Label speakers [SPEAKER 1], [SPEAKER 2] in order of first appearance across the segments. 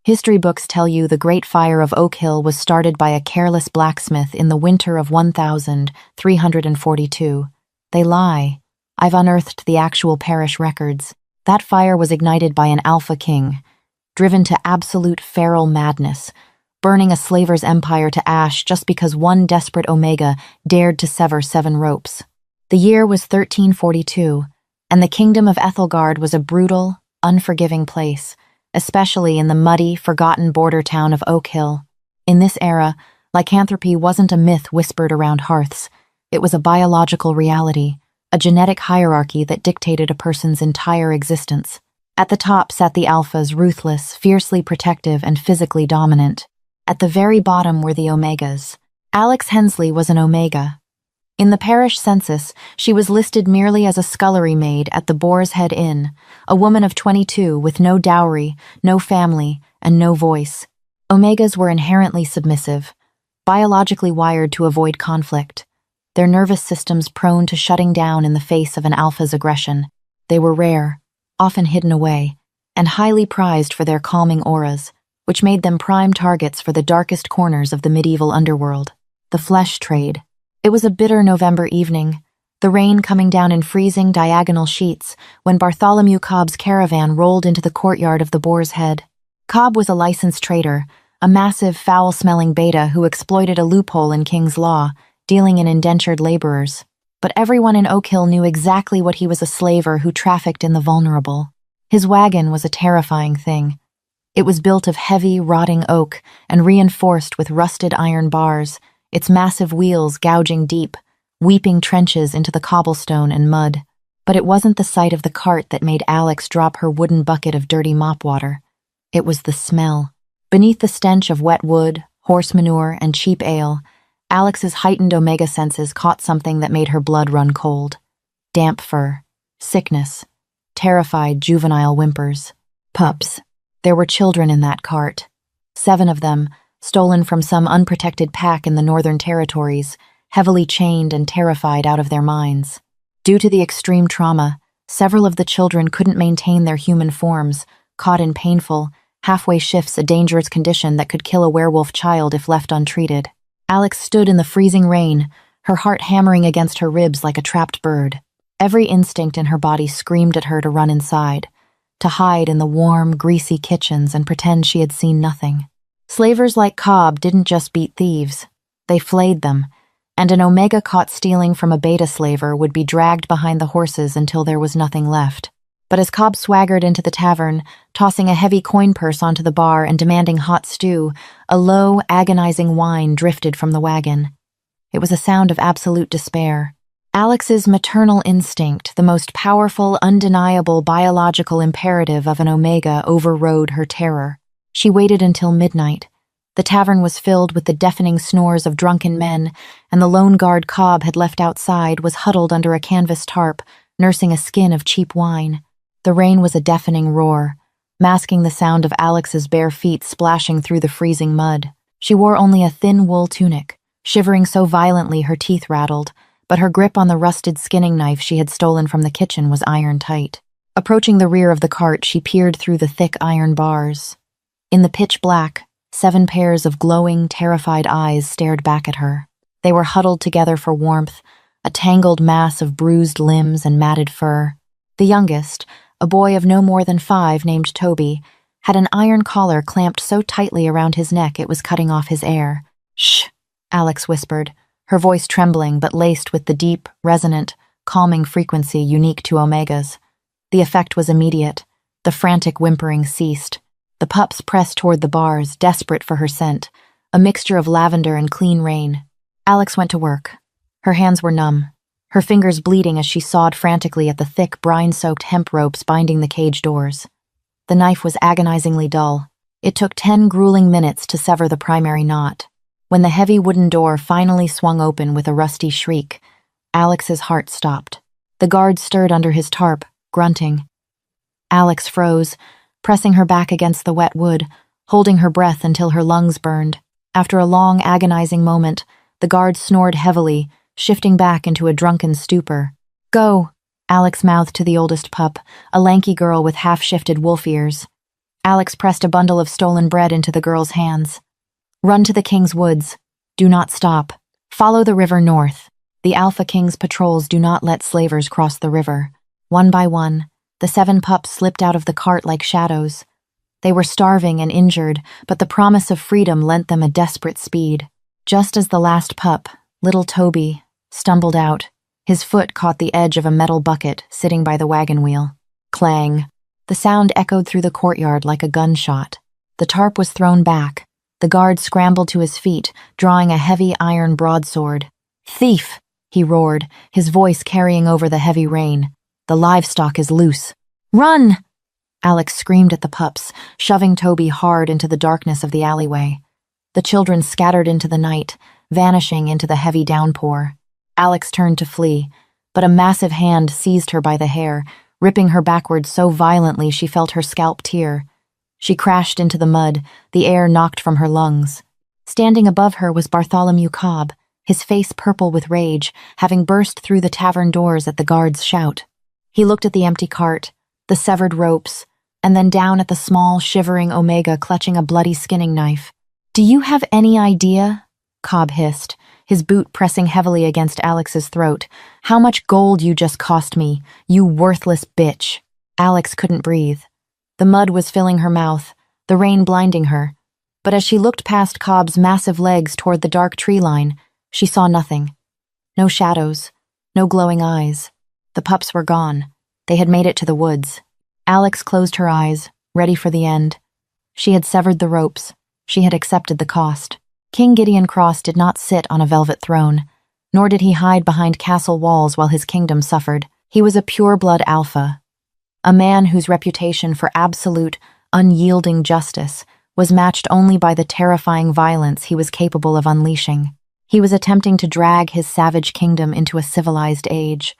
[SPEAKER 1] History books tell you the Great Fire of Oak Hill was started by a careless blacksmith in the winter of 1342. They lie. I've unearthed the actual parish records. That fire was ignited by an alpha king, driven to absolute feral madness, burning a slaver's empire to ash just because one desperate Omega dared to sever 7 ropes. The year was 1342, and the kingdom of Ethelgard was a brutal, unforgiving place, especially in the muddy, forgotten border town of Oak Hill. In this era, lycanthropy wasn't a myth whispered around hearths. It was a biological reality, a genetic hierarchy that dictated a person's entire existence. At the top sat the alphas, ruthless, fiercely protective, and physically dominant. At the very bottom were the omegas. Alex Hensley was an omega. In the parish census, she was listed merely as a scullery maid at the Boar's Head Inn, a woman of 22 with no dowry, no family, and no voice. Omegas were inherently submissive, biologically wired to avoid conflict, their nervous systems prone to shutting down in the face of an alpha's aggression. They were rare, often hidden away, and highly prized for their calming auras, which made them prime targets for the darkest corners of the medieval underworld, the flesh trade. It was a bitter November evening, the rain coming down in freezing diagonal sheets when Bartholomew Cobb's caravan rolled into the courtyard of the Boar's Head. Cobb was a licensed trader, a massive, foul-smelling beta who exploited a loophole in King's law, dealing in indentured laborers. But everyone in Oak Hill knew exactly what he was: a slaver who trafficked in the vulnerable. His wagon was a terrifying thing. It was built of heavy, rotting oak and reinforced with rusted iron bars, its massive wheels gouging deep, weeping trenches into the cobblestone and mud. But it wasn't the sight of the cart that made Alex drop her wooden bucket of dirty mop water. It was the smell. Beneath the stench of wet wood, horse manure, and cheap ale, Alex's heightened omega senses caught something that made her blood run cold. Damp fur, sickness, terrified juvenile whimpers. Pups. There were children in that cart. 7 of them, stolen from some unprotected pack in the Northern Territories, heavily chained and terrified out of their minds. Due to the extreme trauma, several of the children couldn't maintain their human forms, caught in painful, halfway shifts, a dangerous condition that could kill a werewolf child if left untreated. Alex stood in the freezing rain, her heart hammering against her ribs like a trapped bird. Every instinct in her body screamed at her to run inside, to hide in the warm, greasy kitchens and pretend she had seen nothing. Slavers like Cobb didn't just beat thieves, they flayed them, and an omega caught stealing from a beta slaver would be dragged behind the horses until there was nothing left. But as Cobb swaggered into the tavern, tossing a heavy coin purse onto the bar and demanding hot stew, a low, agonizing whine drifted from the wagon. It was a sound of absolute despair. Alex's maternal instinct, the most powerful, undeniable biological imperative of an omega, overrode her terror. She waited until midnight. The tavern was filled with the deafening snores of drunken men, and the lone guard Cobb had left outside was huddled under a canvas tarp, nursing a skin of cheap wine. The rain was a deafening roar, masking the sound of Alex's bare feet splashing through the freezing mud. She wore only a thin wool tunic, shivering so violently her teeth rattled, but her grip on the rusted skinning knife she had stolen from the kitchen was iron tight. Approaching the rear of the cart, she peered through the thick iron bars. In the pitch black, 7 pairs of glowing, terrified eyes stared back at her. They were huddled together for warmth, a tangled mass of bruised limbs and matted fur. The youngest, a boy of no more than 5 named Toby, had an iron collar clamped so tightly around his neck it was cutting off his air. "Shh," Alex whispered, her voice trembling but laced with the deep, resonant, calming frequency unique to omegas. The effect was immediate. The frantic whimpering ceased. The pups pressed toward the bars, desperate for her scent, a mixture of lavender and clean rain. Alex went to work. Her hands were numb, her fingers bleeding as she sawed frantically at the thick, brine-soaked hemp ropes binding the cage doors. The knife was agonizingly dull. It took 10 grueling minutes to sever the primary knot. When the heavy wooden door finally swung open with a rusty shriek, Alex's heart stopped. The guard stirred under his tarp, grunting. Alex froze, pressing her back against the wet wood, holding her breath until her lungs burned. After a long, agonizing moment, the guard snored heavily, shifting back into a drunken stupor. "Go," Alex mouthed to the oldest pup, a lanky girl with half-shifted wolf ears. Alex pressed a bundle of stolen bread into the girl's hands. Run to the King's woods. Do not stop. Follow the river north. The Alpha King's patrols do not let slavers cross the river. One by one, the 7 pups slipped out of the cart like shadows. They were starving and injured, but the promise of freedom lent them a desperate speed. Just as the last pup, little Toby, stumbled out, his foot caught the edge of a metal bucket sitting by the wagon wheel. Clang. The sound echoed through the courtyard like a gunshot. The tarp was thrown back. The guard scrambled to his feet, drawing a heavy iron broadsword. "Thief!" he roared, his voice carrying over the heavy rain. "The livestock is loose." "Run!" Alex screamed at the pups, shoving Toby hard into the darkness of the alleyway. The children scattered into the night, vanishing into the heavy downpour. Alex turned to flee, but a massive hand seized her by the hair, ripping her backwards so violently she felt her scalp tear. She crashed into the mud, the air knocked from her lungs. Standing above her was Bartholomew Cobb, his face purple with rage, having burst through the tavern doors at the guard's shout. He looked at the empty cart, the severed ropes, and then down at the small, shivering Omega clutching a bloody skinning knife. "Do you have any idea?" Cobb hissed, his boot pressing heavily against Alex's throat. "How much gold you just cost me, you worthless bitch." Alex couldn't breathe. The mud was filling her mouth, the rain blinding her. But as she looked past Cobb's massive legs toward the dark tree line, she saw nothing. No shadows, no glowing eyes. The pups were gone. They had made it to the woods. Alex closed her eyes, ready for the end. She had severed the ropes. She had accepted the cost. King Gideon Cross did not sit on a velvet throne, nor did he hide behind castle walls while his kingdom suffered. He was a pure-blood alpha, a man whose reputation for absolute, unyielding justice was matched only by the terrifying violence he was capable of unleashing. He was attempting to drag his savage kingdom into a civilized age,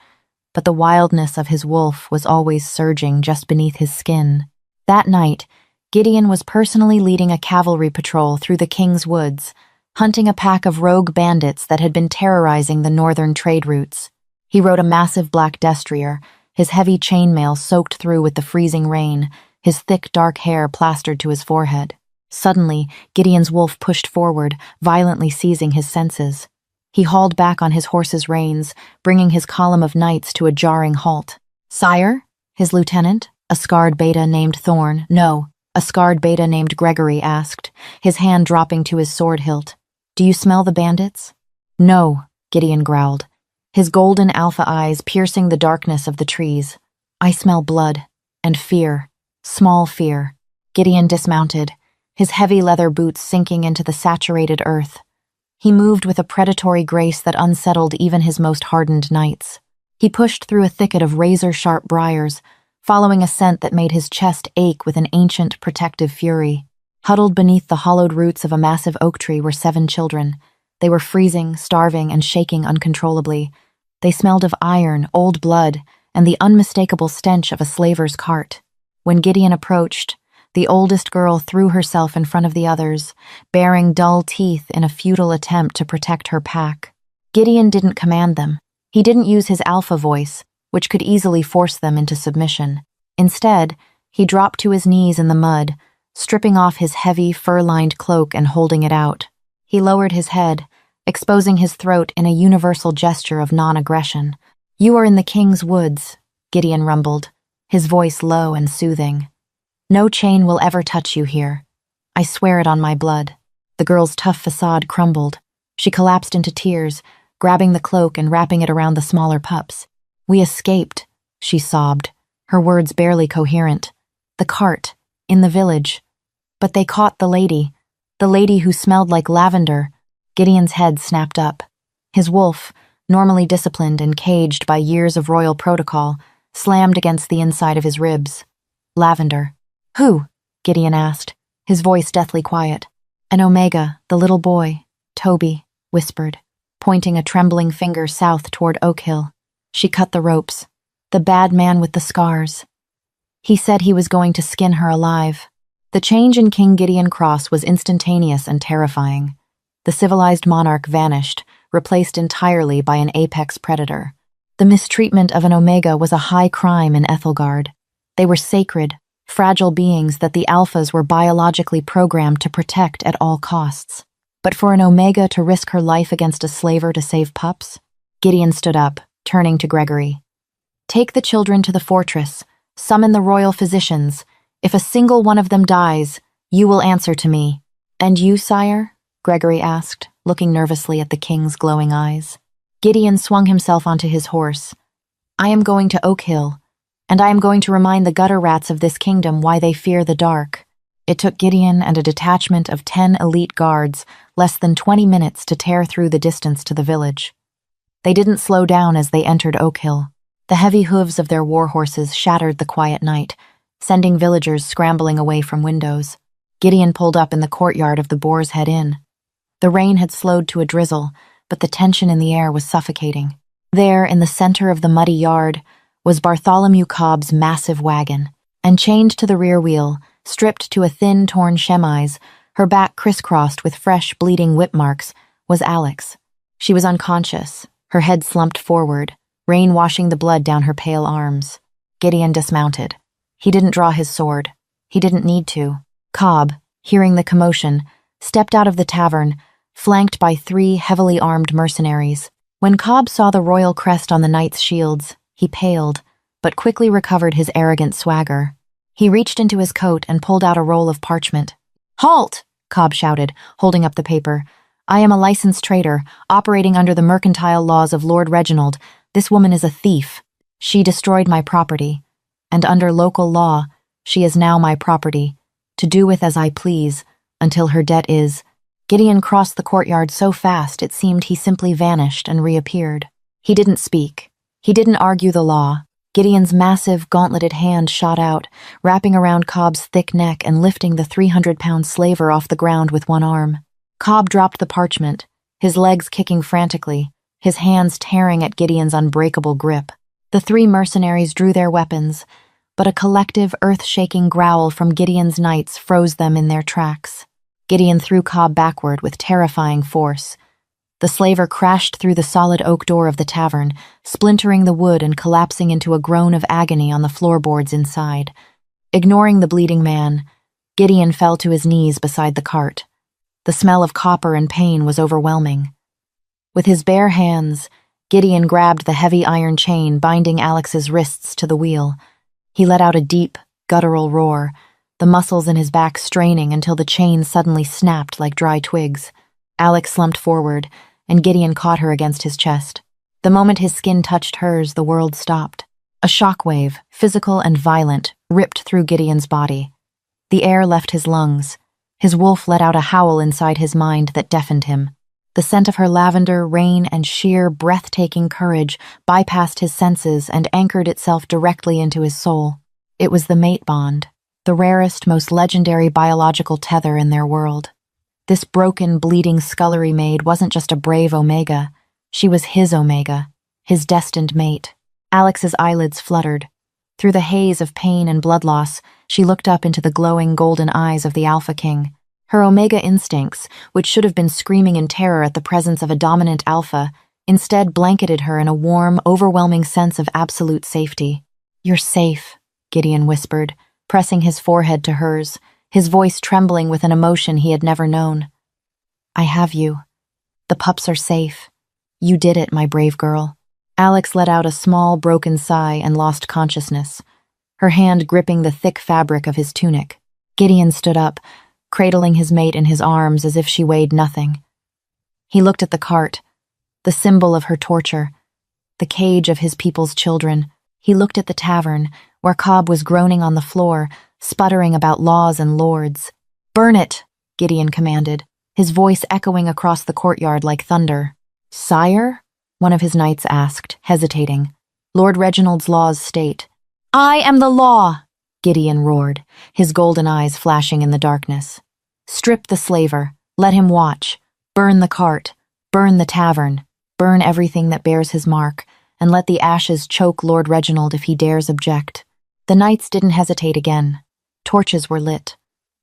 [SPEAKER 1] but the wildness of his wolf was always surging just beneath his skin. That night, Gideon was personally leading a cavalry patrol through the King's woods, hunting a pack of rogue bandits that had been terrorizing the northern trade routes. He rode a massive black destrier, his heavy chainmail soaked through with the freezing rain, his thick dark hair plastered to his forehead. Suddenly, Gideon's wolf pushed forward, violently seizing his senses. He hauled back on his horse's reins, bringing his column of knights to a jarring halt. "Sire?" his lieutenant, a scarred beta named Thorn, no, a scarred beta named Gregory asked, his hand dropping to his sword hilt. "Do you smell the bandits?" "No," Gideon growled, his golden alpha eyes piercing the darkness of the trees. "I smell blood, and fear, small fear." Gideon dismounted, his heavy leather boots sinking into the saturated earth. He moved with a predatory grace that unsettled even his most hardened knights. He pushed through a thicket of razor-sharp briars, following a scent that made his chest ache with an ancient, protective fury. Huddled beneath the hollowed roots of a massive oak tree were 7 children. They were freezing, starving, and shaking uncontrollably. They smelled of iron, old blood, and the unmistakable stench of a slaver's cart. When Gideon approached, the oldest girl threw herself in front of the others, baring dull teeth in a futile attempt to protect her pack. Gideon didn't command them. He didn't use his alpha voice, which could easily force them into submission. Instead, he dropped to his knees in the mud, stripping off his heavy, fur-lined cloak and holding it out. He lowered his head, exposing his throat in a universal gesture of non-aggression. "You are in the King's woods," Gideon rumbled, his voice low and soothing. "No chain will ever touch you here. I swear it on my blood." The girl's tough facade crumbled. She collapsed into tears, grabbing the cloak and wrapping it around the smaller pups. "We escaped," she sobbed, her words barely coherent. "The cart, in the village. But they caught the lady who smelled like lavender." Gideon's head snapped up. His wolf, normally disciplined and caged by years of royal protocol, slammed against the inside of his ribs. "Lavender. Who?" Gideon asked, his voice deathly quiet. "An Omega, the little boy," Toby whispered, pointing a trembling finger south toward Oak Hill. "She cut the ropes. The bad man with the scars. He said he was going to skin her alive." The change in King Gideon Cross was instantaneous and terrifying. The civilized monarch vanished, replaced entirely by an apex predator. The mistreatment of an Omega was a high crime in Ethelgard. They were sacred, fragile beings that the alphas were biologically programmed to protect at all costs. But for an Omega to risk her life against a slaver to save Pups? Gideon stood up, turning to Gregory. Take the children to the fortress. Summon the royal physicians. If a single one of them dies, you will answer to me. And you, sire? Gregory asked, looking nervously at the king's glowing eyes. Gideon swung himself onto his horse. I am going to Oak Hill, and I am going to remind the gutter rats of this kingdom why they fear the dark. It took Gideon and a detachment of 10 elite guards less than 20 minutes to tear through the distance to the village. They didn't slow down as they entered Oak Hill. The heavy hooves of their war horses shattered the quiet night, sending villagers scrambling away from windows. Gideon pulled up in the courtyard of the Boar's Head Inn. The rain had slowed to a drizzle, but the tension in the air was suffocating. There, in the center of the muddy yard, was Bartholomew Cobb's massive wagon, and chained to the rear wheel, stripped to a thin, torn chemise, her back crisscrossed with fresh, bleeding whip marks, was Alex. She was unconscious, her head slumped forward, rain washing the blood down her pale arms. Gideon dismounted. He didn't draw his sword. He didn't need to. Cobb, hearing the commotion, stepped out of the tavern, flanked by 3 heavily armed mercenaries. When Cobb saw the royal crest on the knight's shields, he paled, but quickly recovered his arrogant swagger. He reached into his coat and pulled out a roll of parchment. Halt! Cobb shouted, holding up the paper. I am a licensed trader, operating under the mercantile laws of Lord Reginald. This woman is a thief. She destroyed my property, and under local law, she is now my property, to do with as I please, until her debt is. Gideon crossed the courtyard so fast it seemed he simply vanished and reappeared. He didn't speak. He didn't argue the law. Gideon's massive, gauntleted hand shot out, wrapping around Cobb's thick neck and lifting the 300-pound slaver off the ground with one arm. Cobb dropped the parchment, his legs kicking frantically, his hands tearing at Gideon's unbreakable grip. The 3 mercenaries drew their weapons, but a collective, earth-shaking growl from Gideon's knights froze them in their tracks. Gideon threw Cobb backward with terrifying force. The slaver crashed through the solid oak door of the tavern, splintering the wood and collapsing into a groan of agony on the floorboards inside. Ignoring the bleeding man, Gideon fell to his knees beside the cart. The smell of copper and pain was overwhelming. With his bare hands, Gideon grabbed the heavy iron chain binding Alex's wrists to the wheel. He let out a deep, guttural roar, the muscles in his back straining until the chain suddenly snapped like dry twigs. Alex slumped forward, and Gideon caught her against his chest. The moment his skin touched hers, the world stopped. A shockwave, physical and violent, ripped through Gideon's body. The air left his lungs. His wolf let out a howl inside his mind that deafened him. The scent of her lavender, rain, and sheer, breathtaking courage bypassed his senses and anchored itself directly into his soul. It was the mate bond, the rarest, most legendary biological tether in their world. This broken, bleeding scullery maid wasn't just a brave Omega. She was his Omega, his destined mate. Alex's eyelids fluttered. Through the haze of pain and blood loss, she looked up into the glowing golden eyes of the Alpha King. Her Omega instincts, which should have been screaming in terror at the presence of a dominant Alpha, instead blanketed her in a warm, overwhelming sense of absolute safety. "You're safe," Gideon whispered, pressing his forehead to hers, his voice trembling with an emotion he had never known. "I have you. The pups are safe. You did it, my brave girl." Alex let out a small, broken sigh and lost consciousness, her hand gripping the thick fabric of his tunic. Gideon stood up, cradling his mate in his arms as if she weighed nothing. He looked at the cart, the symbol of her torture, the cage of his people's children. He looked at the tavern, where Cobb was groaning on the floor, sputtering about laws and lords. "Burn it," Gideon commanded, his voice echoing across the courtyard like thunder. "Sire?" one of his knights asked, hesitating. "Lord Reginald's laws state." "I am the law," Gideon roared, his golden eyes flashing in the darkness. "Strip the slaver, let him watch, burn the cart, burn the tavern, burn everything that bears his mark, and let the ashes choke Lord Reginald if he dares object." The knights didn't hesitate again. Torches were lit.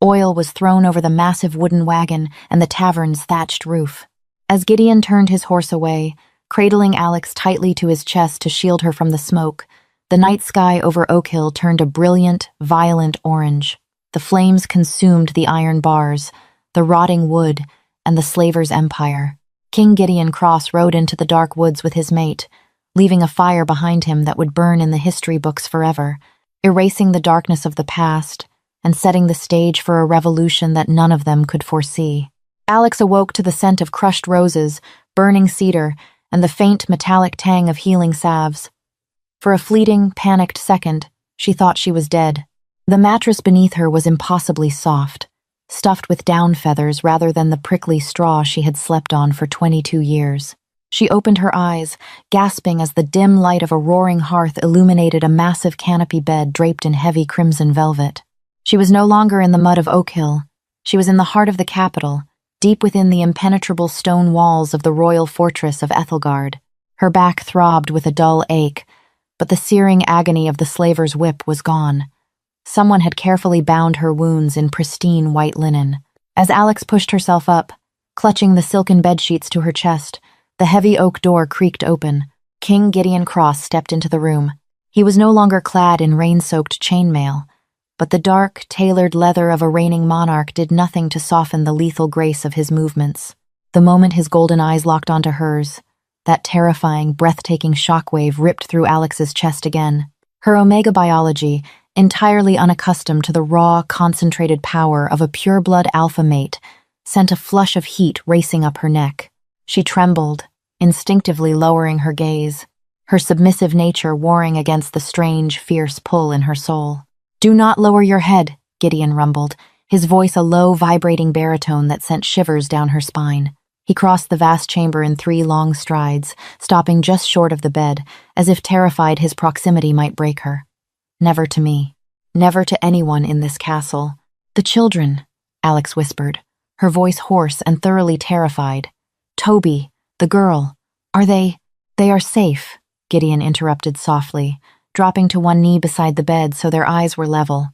[SPEAKER 1] Oil was thrown over the massive wooden wagon and the tavern's thatched roof. As Gideon turned his horse away, cradling Alex tightly to his chest to shield her from the smoke, The night sky over Oak Hill turned a brilliant, violent orange. The flames consumed the iron bars, the rotting wood, and the slaver's empire. King Gideon Cross rode into the dark woods with his mate, leaving a fire behind him that would burn in the history books forever, erasing the darkness of the past and setting the stage for a revolution that none of them could foresee. Alex awoke to the scent of crushed roses, burning cedar, and the faint metallic tang of healing salves. For a fleeting, panicked second, she thought she was dead. The mattress beneath her was impossibly soft, stuffed with down feathers rather than the prickly straw she had slept on for 22 years. She opened her eyes, gasping as the dim light of a roaring hearth illuminated a massive canopy bed draped in heavy crimson velvet. She was no longer in the mud of Oak Hill. She was in the heart of the capital, deep within the impenetrable stone walls of the royal fortress of Ethelgard. Her back throbbed with a dull ache, but the searing agony of the slaver's whip was gone. Someone had carefully bound her wounds in pristine white linen. As Alex pushed herself up, clutching the silken bedsheets to her chest, the heavy oak door creaked open. King Gideon Cross stepped into the room. He was no longer clad in rain-soaked chainmail, but the dark, tailored leather of a reigning monarch did nothing to soften the lethal grace of his movements. The moment his golden eyes locked onto hers, that terrifying, breathtaking shockwave ripped through Alex's chest again. Her Omega biology, entirely unaccustomed to the raw, concentrated power of a pure-blood alpha mate, sent a flush of heat racing up her neck. She trembled, instinctively lowering her gaze, her submissive nature warring against the strange, fierce pull in her soul. "Do not lower your head," Gideon rumbled, his voice a low, vibrating baritone that sent shivers down her spine. He crossed the vast chamber in 3 long strides, stopping just short of the bed, as if terrified his proximity might break her. "Never to me. Never to anyone in this castle." "The children," Alex whispered, her voice hoarse and thoroughly terrified. "Toby, the girl, are they are safe," Gideon interrupted softly, dropping to one knee beside the bed so their eyes were level.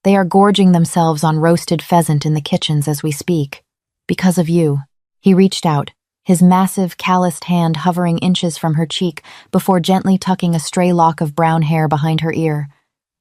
[SPEAKER 1] "They are gorging themselves on roasted pheasant in the kitchens as we speak. Because of you." He reached out, his massive, calloused hand hovering inches from her cheek before gently tucking a stray lock of brown hair behind her ear.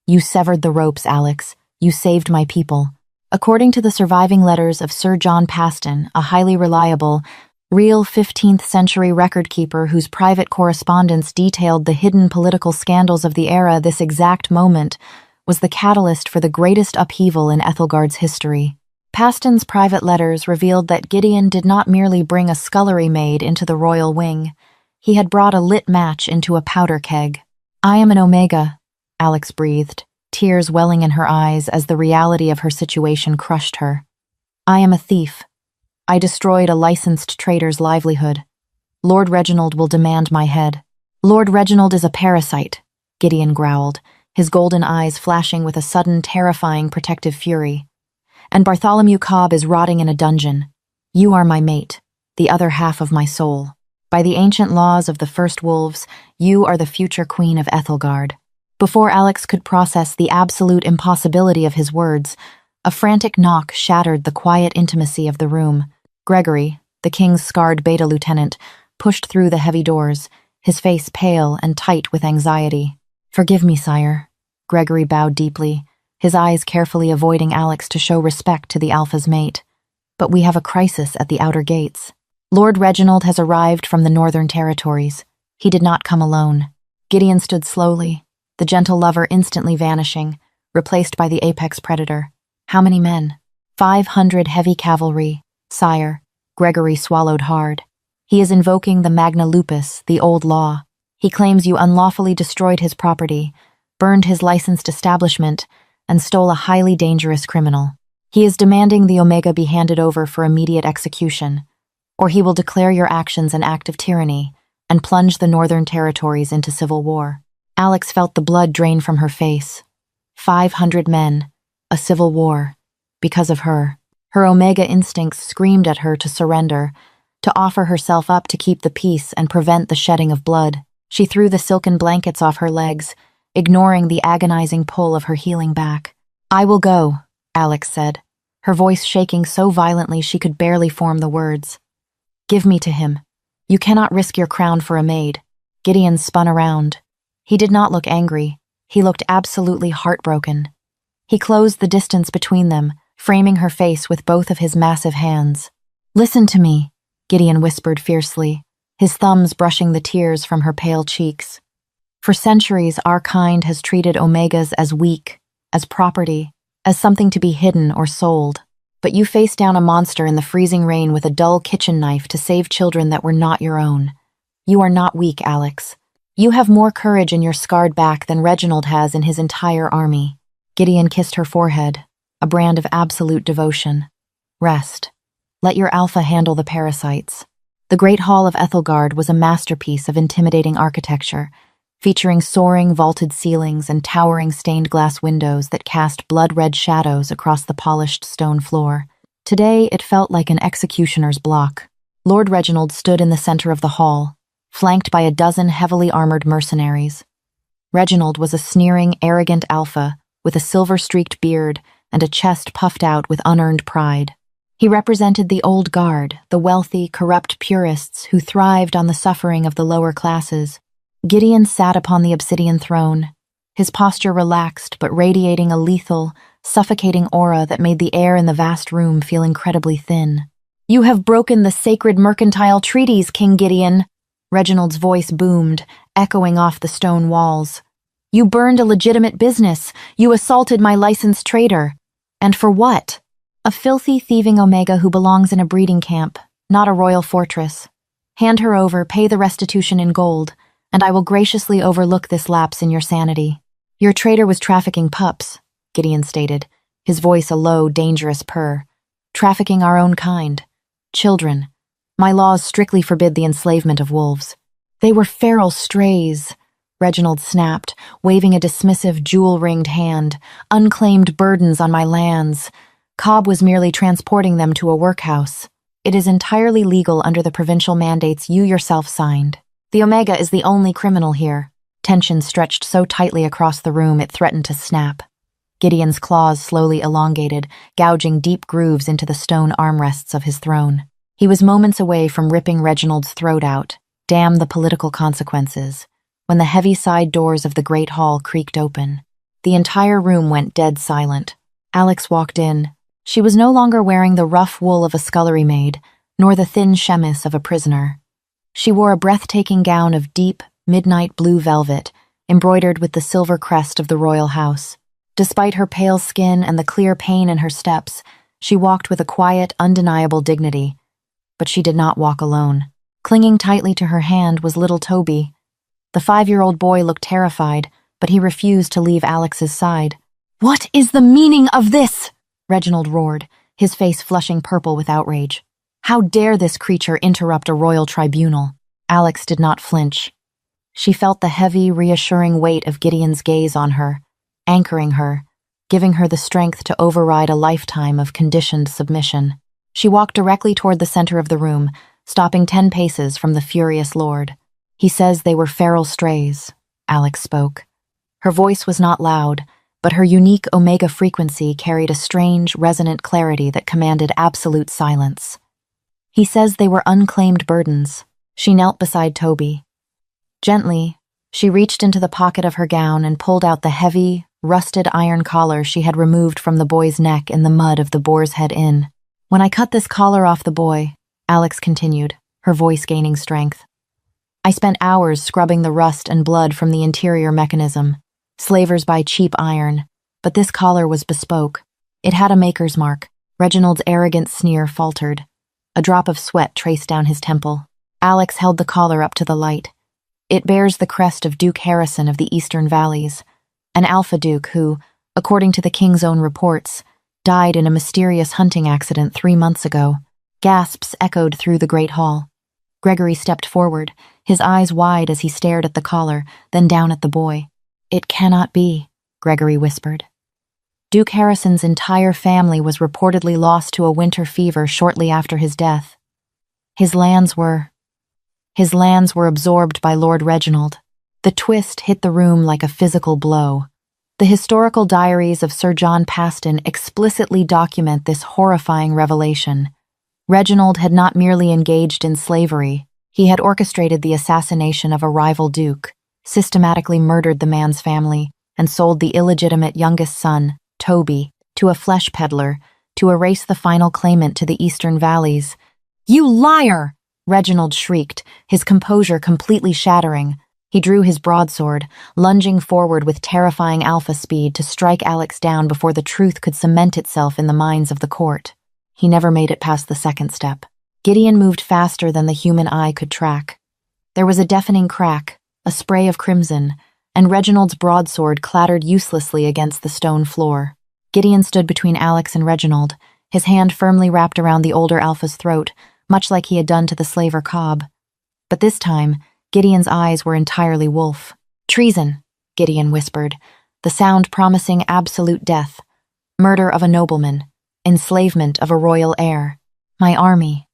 [SPEAKER 1] "You severed the ropes, Alex. You saved my people." According to the surviving letters of Sir John Paston, a highly reliable, real 15th century record keeper whose private correspondence detailed the hidden political scandals of the era, this exact moment was the catalyst for the greatest upheaval in Ethelgard's history. Paston's private letters revealed that Gideon did not merely bring a scullery maid into the royal wing. He had brought a lit match into a powder keg. "I am an Omega," Alex breathed, tears welling in her eyes as the reality of her situation crushed her. "I am a thief. I destroyed a licensed trader's livelihood. Lord Reginald will demand my head." "Lord Reginald is a parasite," Gideon growled, his golden eyes flashing with a sudden, terrifying, protective fury. "And Bartholomew Cobb is rotting in a dungeon. You are my mate, the other half of my soul. By the ancient laws of the First Wolves, you are the future queen of Ethelgard." Before Alex could process the absolute impossibility of his words, a frantic knock shattered the quiet intimacy of the room. Gregory, the king's scarred beta lieutenant, pushed through the heavy doors, his face pale and tight with anxiety. "Forgive me, sire." Gregory bowed deeply, his eyes carefully avoiding Alex to show respect to the Alpha's mate. "But we have a crisis at the outer gates. Lord Reginald has arrived from the northern territories. He did not come alone." Gideon stood slowly, the gentle lover instantly vanishing, replaced by the apex predator. "How many men?" 500 heavy cavalry, sire." Gregory swallowed hard. "He is invoking the Magna Lupus, the old law. He claims you unlawfully destroyed his property, burned his licensed establishment, and stole a highly dangerous criminal. He is demanding the Omega be handed over for immediate execution, or he will declare your actions an act of tyranny and plunge the northern territories into civil war." Alex felt the blood drain from her face. 500 men, a civil war, because of her. Her Omega instincts screamed at her to surrender, to offer herself up to keep the peace and prevent the shedding of blood. She threw the silken blankets off her legs, ignoring the agonizing pull of her healing back. "I will go," Alex said, her voice shaking so violently she could barely form the words. "Give me to him. You cannot risk your crown for a maid." Gideon spun around. He did not look angry. He looked absolutely heartbroken. He closed the distance between them, framing her face with both of his massive hands. "Listen to me," Gideon whispered fiercely, his thumbs brushing the tears from her pale cheeks. "For centuries, our kind has treated Omegas as weak, as property, as something to be hidden or sold. But you faced down a monster in the freezing rain with a dull kitchen knife to save children that were not your own. You are not weak, Alex. You have more courage in your scarred back than Reginald has in his entire army." Gideon kissed her forehead, a brand of absolute devotion. "Rest. Let your alpha handle the parasites." The Great Hall of Ethelgard was a masterpiece of intimidating architecture, featuring soaring vaulted ceilings and towering stained glass windows that cast blood-red shadows across the polished stone floor. Today, it felt like an executioner's block. Lord Reginald stood in the center of the hall, flanked by a dozen heavily armored mercenaries. Reginald was a sneering, arrogant alpha with a silver-streaked beard and a chest puffed out with unearned pride. He represented the old guard, the wealthy, corrupt purists who thrived on the suffering of the lower classes. Gideon sat upon the obsidian throne, his posture relaxed but radiating a lethal, suffocating aura that made the air in the vast room feel incredibly thin. "You have broken the sacred mercantile treaties, King Gideon," Reginald's voice boomed, echoing off the stone walls. "You burned a legitimate business. You assaulted my licensed trader. And for what? A filthy, thieving Omega who belongs in a breeding camp, not a royal fortress. Hand her over, pay the restitution in gold, and I will graciously overlook this lapse in your sanity." "Your trader was trafficking pups," Gideon stated, his voice a low, dangerous purr. "Trafficking our own kind. Children. My laws strictly forbid the enslavement of wolves." "They were feral strays," Reginald snapped, waving a dismissive, jewel-ringed hand. "Unclaimed burdens on my lands. Cobb was merely transporting them to a workhouse. It is entirely legal under the provincial mandates you yourself signed. The Omega is the only criminal here." Tension stretched so tightly across the room it threatened to snap. Gideon's claws slowly elongated, gouging deep grooves into the stone armrests of his throne. He was moments away from ripping Reginald's throat out. Damn the political consequences. When the heavy side doors of the great hall creaked open, the entire room went dead silent. Alex walked in. She was no longer wearing the rough wool of a scullery maid, nor the thin chemise of a prisoner. She wore a breathtaking gown of deep, midnight blue velvet, embroidered with the silver crest of the royal house. Despite her pale skin and the clear pain in her steps, she walked with a quiet, undeniable dignity. But she did not walk alone. Clinging tightly to her hand was little Toby. The 5-year-old boy looked terrified, but he refused to leave Alex's side. "What is the meaning of this?" Reginald roared, his face flushing purple with outrage. "How dare this creature interrupt a royal tribunal?" Alex did not flinch. She felt the heavy, reassuring weight of Gideon's gaze on her, anchoring her, giving her the strength to override a lifetime of conditioned submission. She walked directly toward the center of the room, stopping 10 paces from the furious lord. "He says they were feral strays," Alex spoke. Her voice was not loud, but her unique Omega frequency carried a strange, resonant clarity that commanded absolute silence. "He says they were unclaimed burdens." She knelt beside Toby. Gently, she reached into the pocket of her gown and pulled out the heavy, rusted iron collar she had removed from the boy's neck in the mud of the Boar's Head Inn. "When I cut this collar off the boy," Alex continued, her voice gaining strength, "I spent hours scrubbing the rust and blood from the interior mechanism. Slavers buy cheap iron, but this collar was bespoke. It had a maker's mark." Reginald's arrogant sneer faltered. A drop of sweat traced down his temple. Alex held the collar up to the light. "It bears the crest of Duke Harrison of the Eastern Valleys, an Alpha Duke who, according to the king's own reports, died in a mysterious hunting accident 3 months ago." Gasps echoed through the great hall. Gregory stepped forward, his eyes wide as he stared at the collar, then down at the boy. "It cannot be," Gregory whispered. "Duke Harrison's entire family was reportedly lost to a winter fever shortly after his death. His lands were absorbed by Lord Reginald." The twist hit the room like a physical blow. The historical diaries of Sir John Paston explicitly document this horrifying revelation. Reginald had not merely engaged in slavery, he had orchestrated the assassination of a rival duke, systematically murdered the man's family, and sold the illegitimate youngest son, Toby, to a flesh peddler to erase the final claimant to the Eastern Valleys. "You liar!" Reginald shrieked, his composure completely shattering. He drew his broadsword, lunging forward with terrifying alpha speed to strike Alex down before the truth could cement itself in the minds of the court. He never made it past the second step. Gideon moved faster than the human eye could track. There was a deafening crack, a spray of crimson, and Reginald's broadsword clattered uselessly against the stone floor. Gideon stood between Alex and Reginald, his hand firmly wrapped around the older alpha's throat, much like he had done to the slaver Cobb. But this time, Gideon's eyes were entirely wolf. "Treason," Gideon whispered, the sound promising absolute death. "Murder of a nobleman. Enslavement of a royal heir. My army."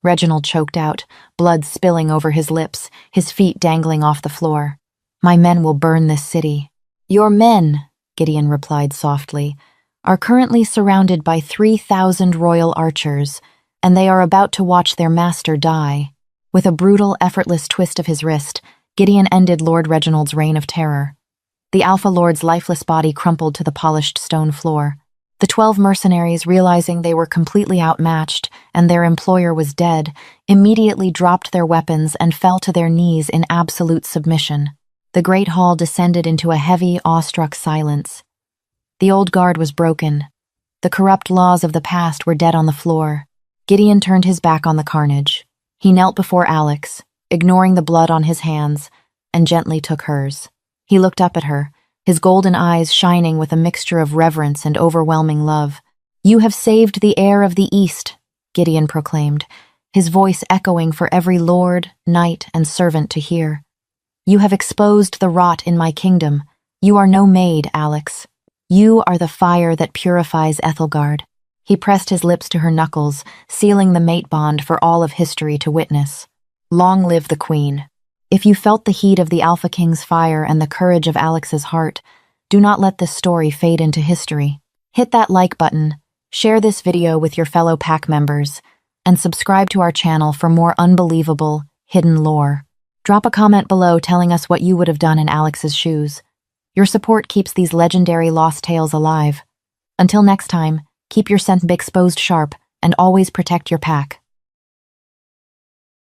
[SPEAKER 1] Reginald choked out, blood spilling over his lips, his feet dangling off the floor. "My men will burn this city." "Your men," Gideon replied softly, "are currently surrounded by 3,000 royal archers, and they are about to watch their master die." With a brutal, effortless twist of his wrist, Gideon ended Lord Reginald's reign of terror. The Alpha Lord's lifeless body crumpled to the polished stone floor. The 12 mercenaries, realizing they were completely outmatched and their employer was dead, immediately dropped their weapons and fell to their knees in absolute submission. The great hall descended into a heavy, awestruck silence. The old guard was broken. The corrupt laws of the past were dead on the floor. Gideon turned his back on the carnage. He knelt before Alex, ignoring the blood on his hands, and gently took hers. He looked up at her, his golden eyes shining with a mixture of reverence and overwhelming love. "You have saved the heir of the East," Gideon proclaimed, his voice echoing for every lord, knight, and servant to hear. "You have exposed the rot in my kingdom. You are no maid, Alex. You are the fire that purifies Ethelgard." He pressed his lips to her knuckles, sealing the mate bond for all of history to witness. Long live the Queen. If you felt the heat of the Alpha King's fire and the courage of Alex's heart, do not let this story fade into history. Hit that like button, share this video with your fellow pack members, and subscribe to our channel for more unbelievable, hidden lore. Drop a comment below telling us what you would have done in Alex's shoes. Your support keeps these legendary lost tales alive. Until next time, keep your scent exposed sharp and always protect your pack.